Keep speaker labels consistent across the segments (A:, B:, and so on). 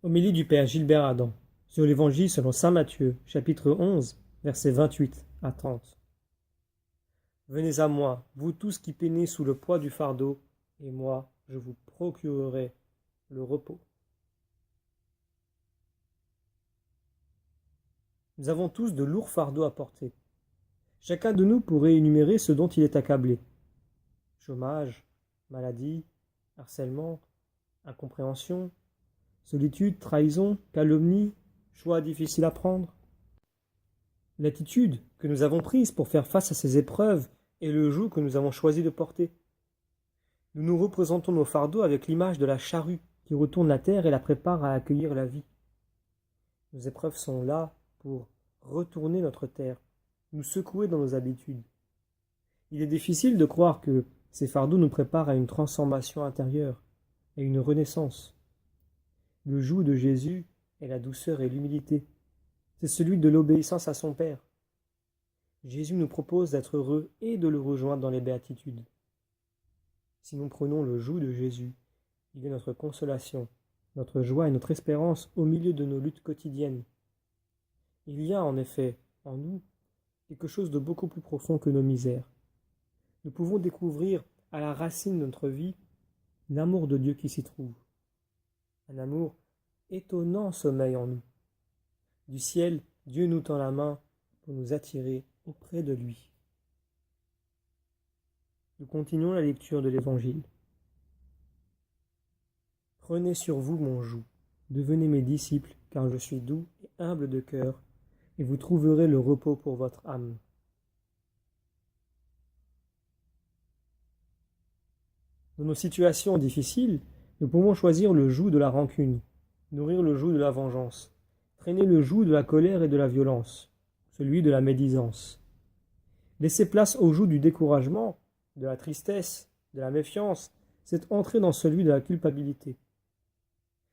A: Homélie du Père Gilbert Adam sur l'Évangile selon saint Matthieu, chapitre 11, versets 28 à 30. Venez à moi, vous tous qui peinez sous le poids du fardeau, et moi, je vous procurerai le repos. Nous avons tous de lourds fardeaux à porter. Chacun de nous pourrait énumérer ce dont il est accablé. Chômage, maladie, harcèlement, incompréhension, solitude, trahison, calomnie, choix difficiles à prendre. L'attitude que nous avons prise pour faire face à ces épreuves est le joug que nous avons choisi de porter. Nous nous représentons nos fardeaux avec l'image de la charrue qui retourne la terre et la prépare à accueillir la vie. Nos épreuves sont là pour retourner notre terre, nous secouer dans nos habitudes. Il est difficile de croire que ces fardeaux nous préparent à une transformation intérieure, à une renaissance. Le joug de Jésus est la douceur et l'humilité. C'est celui de l'obéissance à son Père. Jésus nous propose d'être heureux et de le rejoindre dans les béatitudes. Si nous prenons le joug de Jésus, il est notre consolation, notre joie et notre espérance au milieu de nos luttes quotidiennes. Il y a en effet en nous quelque chose de beaucoup plus profond que nos misères. Nous pouvons découvrir à la racine de notre vie l'amour de Dieu qui s'y trouve. Un amour étonnant sommeille en nous. Du ciel, Dieu nous tend la main pour nous attirer auprès de lui. Nous continuons la lecture de l'Évangile. Prenez sur vous mon joug, devenez mes disciples, car je suis doux et humble de cœur, et vous trouverez le repos pour votre âme. Dans nos situations difficiles, nous pouvons choisir le joug de la rancune, nourrir le joug de la vengeance, traîner le joug de la colère et de la violence, celui de la médisance. Laisser place au joug du découragement, de la tristesse, de la méfiance, c'est entrer dans celui de la culpabilité.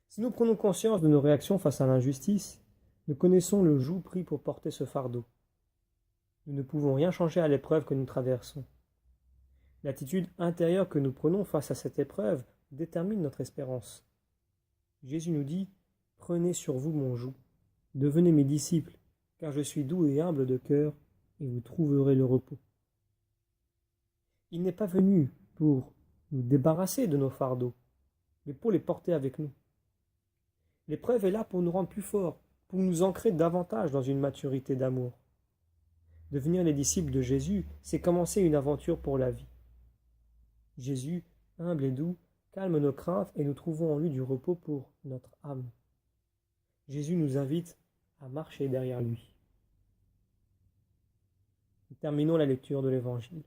A: Si nous prenons conscience de nos réactions face à l'injustice, nous connaissons le joug pris pour porter ce fardeau. Nous ne pouvons rien changer à l'épreuve que nous traversons. L'attitude intérieure que nous prenons face à cette épreuve détermine notre espérance. Jésus nous dit « Prenez sur vous mon joug, devenez mes disciples, car je suis doux et humble de cœur, et vous trouverez le repos. » Il n'est pas venu pour nous débarrasser de nos fardeaux, mais pour les porter avec nous. L'épreuve est là pour nous rendre plus forts, pour nous ancrer davantage dans une maturité d'amour. Devenir les disciples de Jésus, c'est commencer une aventure pour la vie. Jésus, humble et doux, calme nos craintes et nous trouvons en lui du repos pour notre âme. Jésus nous invite à marcher derrière lui. Terminons la lecture de l'Évangile.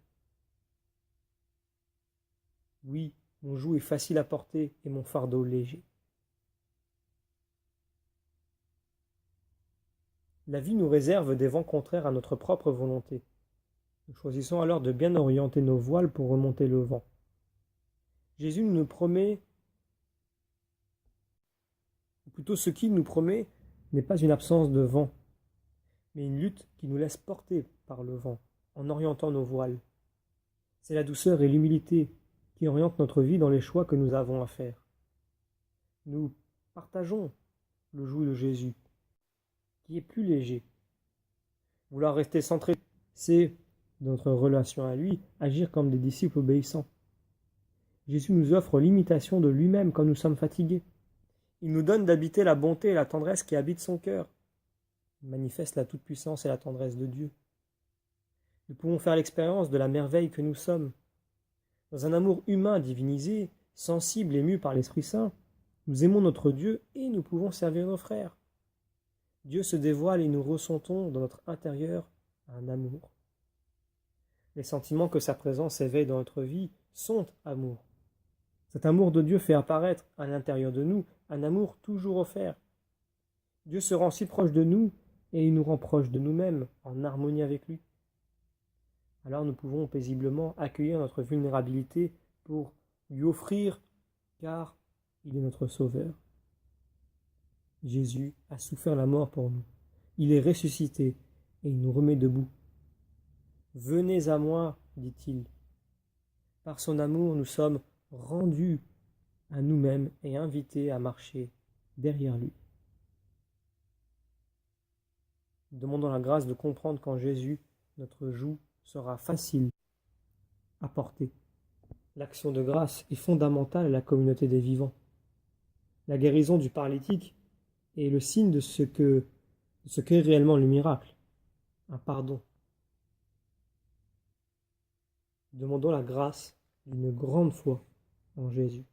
A: Oui, mon joug est facile à porter et mon fardeau léger. La vie nous réserve des vents contraires à notre propre volonté. Nous choisissons alors de bien orienter nos voiles pour remonter le vent. Jésus nous promet, ou plutôt ce qu'il nous promet, n'est pas une absence de vent, mais une lutte qui nous laisse porter par le vent, en orientant nos voiles. C'est la douceur et l'humilité qui orientent notre vie dans les choix que nous avons à faire. Nous partageons le joug de Jésus, qui est plus léger. Vouloir rester centré, c'est, dans notre relation à lui, agir comme des disciples obéissants. Jésus nous offre l'imitation de lui-même quand nous sommes fatigués. Il nous donne d'habiter la bonté et la tendresse qui habitent son cœur. Il manifeste la toute-puissance et la tendresse de Dieu. Nous pouvons faire l'expérience de la merveille que nous sommes. Dans un amour humain divinisé, sensible et mu par l'Esprit Saint, nous aimons notre Dieu et nous pouvons servir nos frères. Dieu se dévoile et nous ressentons dans notre intérieur un amour. Les sentiments que sa présence éveille dans notre vie sont amour. Cet amour de Dieu fait apparaître à l'intérieur de nous un amour toujours offert. Dieu se rend si proche de nous et il nous rend proche de nous-mêmes en harmonie avec lui. Alors nous pouvons paisiblement accueillir notre vulnérabilité pour lui offrir, car il est notre Sauveur. Jésus a souffert la mort pour nous. Il est ressuscité et il nous remet debout. Venez à moi, dit-il. Par son amour, nous sommes rendus à nous-mêmes et invités à marcher derrière lui. Demandons la grâce de comprendre qu'en Jésus, notre joug sera facile à porter. L'action de grâce est fondamentale à la communauté des vivants. La guérison du paralytique est le signe de ce qu'est réellement le miracle, un pardon. Demandons la grâce d'une grande foi en Jésus.